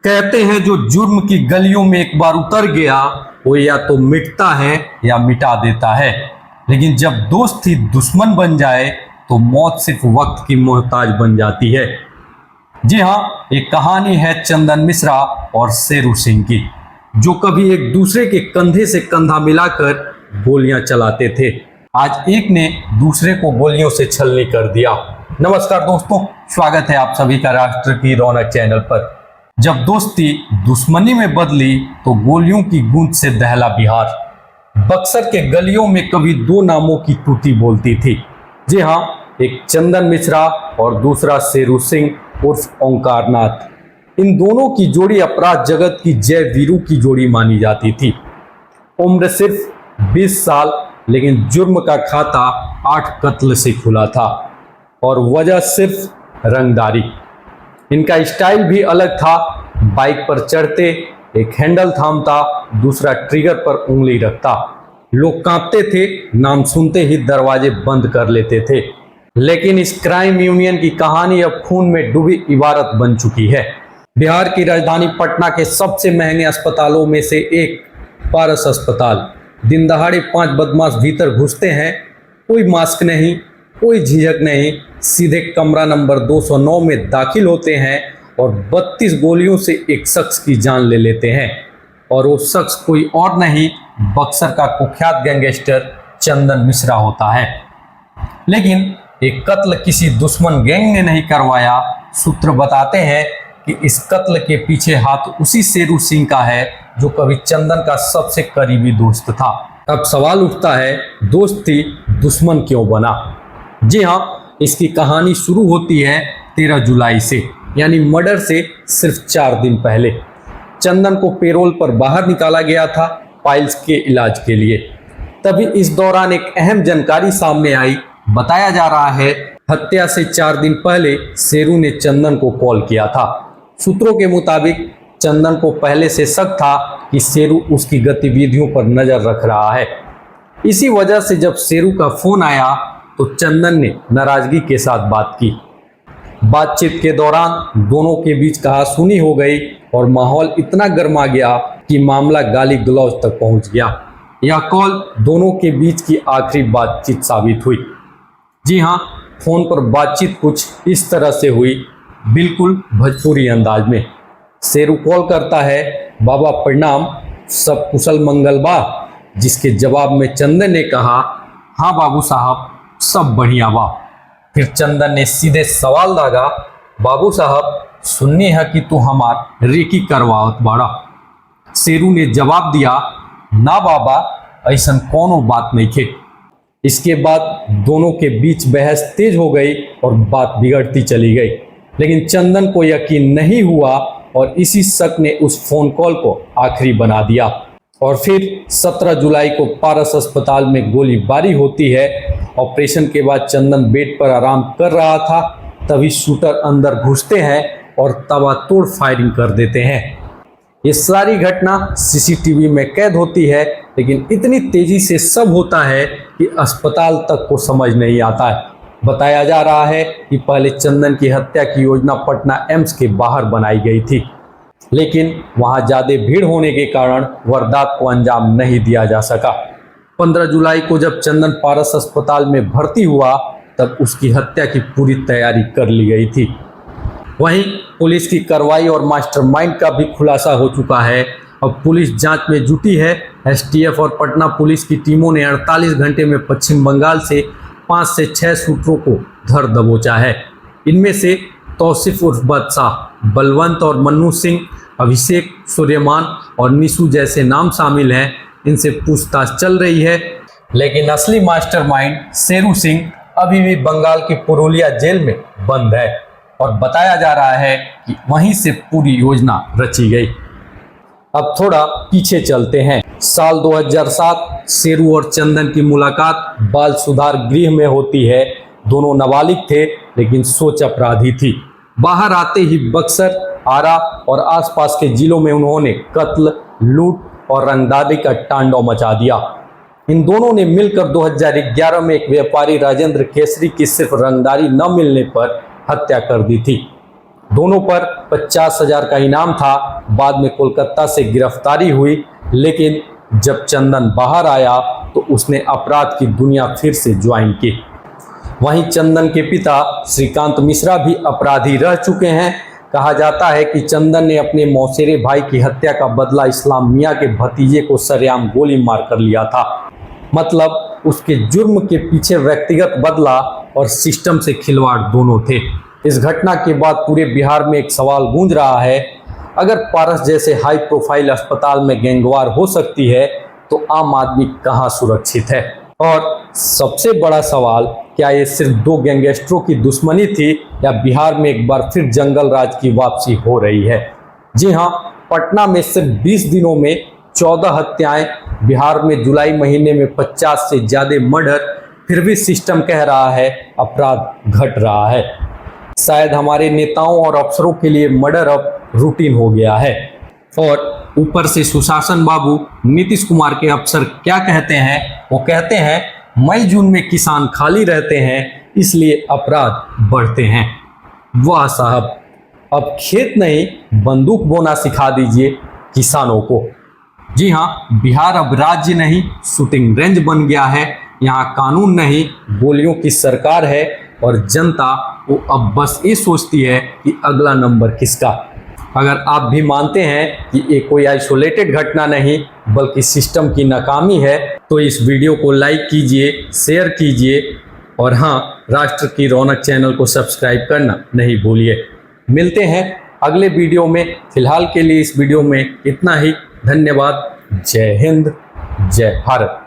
कहते हैं जो जुर्म की गलियों में एक बार उतर गया वो या तो मिटता है या मिटा देता है, लेकिन जब दोस्त ही दुश्मन बन जाए तो मौत सिर्फ वक्त की मोहताज बन जाती है। जी हाँ, एक कहानी है चंदन मिश्रा और शेरू सिंह की, जो कभी एक दूसरे के कंधे से कंधा मिलाकर गोलियां चलाते थे। आज एक ने दूसरे को गोलियों से छलनी कर दिया। नमस्कार दोस्तों, स्वागत है आप सभी का राष्ट्र की रौनक चैनल पर। जब दोस्ती दुश्मनी में बदली तो गोलियों की गूंज से दहला बिहार। बक्सर के गलियों में कभी दो नामों की तूती बोलती थी। जी हाँ, एक चंदन मिश्रा और दूसरा शेरू सिंह उर्फ ओंकार नाथ। इन दोनों की जोड़ी अपराध जगत की जय वीरू की जोड़ी मानी जाती थी। उम्र सिर्फ 20 साल, लेकिन जुर्म का खाता 8 कत्ल से खुला था और वजह सिर्फ रंगदारी। इनका स्टाइल भी अलग था। बाइक पर चढ़ते एक हैंडल थामता, दूसरा ट्रिगर पर उंगली रखता। लोग कांपते थे, नाम सुनते ही दरवाजे बंद कर लेते थे। लेकिन इस क्राइम यूनियन की कहानी अब खून में डूबी इबारत बन चुकी है। बिहार की राजधानी पटना के सबसे महंगे अस्पतालों में से एक पारस अस्पताल। दिन दहाड़े 5 बदमाश भीतर घुसते हैं। कोई मास्क नहीं, कोई झिझक नहीं, सीधे कमरा नंबर 209 में दाखिल होते हैं और 32 गोलियों से एक शख्स की जान ले लेते हैं। और वो शख्स कोई और नहीं, बक्सर का कुख्यात गैंगस्टर चंदन मिश्रा होता है। लेकिन एक कत्ल किसी दुश्मन गैंग ने नहीं करवाया। सूत्र बताते हैं कि इस कत्ल के पीछे हाथ उसी शेरू सिंह का है जो कभी चंदन का सबसे करीबी दोस्त था। अब सवाल उठता है, दोस्ती दुश्मन क्यों बना? जी हाँ, इसकी कहानी शुरू होती है 13 जुलाई से, यानी मर्डर से सिर्फ 4 दिन पहले। चंदन को पेरोल पर बाहर निकाला गया था पाइल्स के इलाज के लिए। तभी इस दौरान एक अहम जानकारी सामने आई। बताया जा रहा है हत्या से 4 दिन पहले शेरू ने चंदन को कॉल किया था। सूत्रों के मुताबिक चंदन को पहले से शक था कि शेरू उसकी गतिविधियों पर नजर रख रहा है। इसी वजह से जब शेरू का फोन आया तो चंदन ने नाराजगी के साथ बात की। बातचीत के दौरान दोनों के बीच कहासुनी हो गई और माहौल इतना गर्मा गया कि मामला गाली गलौज तक पहुंच गया। यह कॉल दोनों के बीच की आखिरी बातचीत साबित हुई। जी हाँ, फोन पर बातचीत कुछ इस तरह से हुई, बिल्कुल भोजपुरी अंदाज में। शेरू कॉल करता है, बाबा प्रणाम, सब कुशल मंगल बा? जिसके जवाब में चंदन ने कहा, हाँ बाबू साहब, सब बढ़िया बा। फिर चंदन ने सीधे सवाल दागा, बाबू साहब, सुननी है कि तू हमार रेकी करवावत बाड़ा? शेरू ने जवाब दिया, ना बाबा, ऐसा कोनो बात नहीं थे। इसके बाद दोनों के बीच बहस तेज हो गई और बात बिगड़ती चली गई। लेकिन चंदन को यकीन नहीं हुआ और इसी शक ने उस फोन कॉल को आखिरी बना दिया। और फिर 17 जुलाई को पारस अस्पताल में गोलीबारी होती है। ऑपरेशन के बाद चंदन बेड पर आराम कर रहा था, तभी शूटर अंदर घुसते हैं और तबातोड़ फायरिंग कर देते हैं। ये सारी घटना सीसीटीवी में कैद होती है, लेकिन इतनी तेजी से सब होता है कि अस्पताल तक को समझ नहीं आता है। बताया जा रहा है कि पहले चंदन की हत्या की योजना पटना एम्स के बाहर बनाई गई थी, लेकिन वहां ज्यादा भीड़ होने के कारण वारदात को अंजाम नहीं दिया जा सका। 15 जुलाई को जब चंदन पारस अस्पताल में भर्ती हुआ, तब उसकी हत्या की पूरी तैयारी कर ली गई थी। वहीं पुलिस की कार्रवाई और मास्टरमाइंड का भी खुलासा हो चुका है। अब पुलिस जांच में जुटी है। एसटीएफ और पटना पुलिस की टीमों ने 48 घंटे में पश्चिम बंगाल से 5 से 6 शूटरों को धर दबोचा है। इनमें से तौसीफ उर्फ बादशाह, बलवंत और मन्नू सिंह, अभिषेक, सूर्यमान और निशु जैसे नाम शामिल हैं। इनसे पूछताछ चल रही है, लेकिन असली मास्टरमाइंड शेरू सिंह अभी भी बंगाल की पुरुलिया जेल में बंद है और बताया जा रहा है कि वहीं से पूरी योजना रची गई। अब थोड़ा पीछे चलते हैं। साल 2007 शेरू और चंदन की मुलाकात बाल सुधार गृह में होती है। दोनों नाबालिग थे, लेकिन सोच अपराधी थी। बाहर आते ही बक्सर, आरा और आसपास के जिलों में उन्होंने कत्ल, लूट और रंगदारी का तांडव मचा दिया। इन दोनों ने मिलकर 2011 में एक व्यापारी राजेंद्र केसरी की सिर्फ रंगदारी न मिलने पर हत्या कर दी थी। दोनों पर 50,000 का इनाम था। बाद में कोलकाता से गिरफ्तारी हुई, लेकिन जब चंदन बाहर आया तो उसने अपराध की दुनिया फिर से ज्वाइन की। वहीं चंदन के पिता श्रीकांत मिश्रा भी अपराधी रह चुके हैं। कहा जाता है कि चंदन ने अपने मौसेरे भाई की हत्या का बदला इस्लाम मियां के भतीजे को सरेआम गोली मारकर लिया था। मतलब उसके जुर्म के पीछे व्यक्तिगत बदला और सिस्टम से खिलवाड़ दोनों थे। इस घटना के बाद पूरे बिहार में एक सवाल गूंज रहा है, अगर पारस जैसे हाई प्रोफाइल अस्पताल में गैंगवार हो सकती है तो आम आदमी कहां सुरक्षित है? और सबसे बड़ा सवाल, क्या ये सिर्फ दो गैंगस्टरों की दुश्मनी थी या बिहार में एक बार फिर जंगल राज की वापसी हो रही है? जी हां, पटना में सिर्फ 20 दिनों में 14 हत्याएं, बिहार में जुलाई महीने में 50 से ज्यादा मर्डर, फिर भी सिस्टम कह रहा है अपराध घट रहा है। शायद हमारे नेताओं और अफसरों के लिए मर्डर अब रूटीन हो गया है। और ऊपर से सुशासन बाबू नीतीश कुमार के अफसर क्या कहते हैं? वो कहते हैं मई जून में किसान खाली रहते हैं, इसलिए अपराध बढ़ते हैं। वाह साहब, अब खेत नहीं बंदूक बोना सिखा दीजिए किसानों को। जी हाँ, बिहार अब राज्य नहीं शूटिंग रेंज बन गया है। यहाँ कानून नहीं गोलियों की सरकार है और जनता वो अब बस ये सोचती है कि अगला नंबर किसका। अगर आप भी मानते हैं कि ये कोई आइसोलेटेड घटना नहीं बल्कि सिस्टम की नाकामी है तो इस वीडियो को लाइक कीजिए, शेयर कीजिए और हाँ, राष्ट्र की रौनक चैनल को सब्सक्राइब करना नहीं भूलिए। मिलते हैं अगले वीडियो में। फिलहाल के लिए इस वीडियो में इतना ही। धन्यवाद। जय हिंद, जय भारत।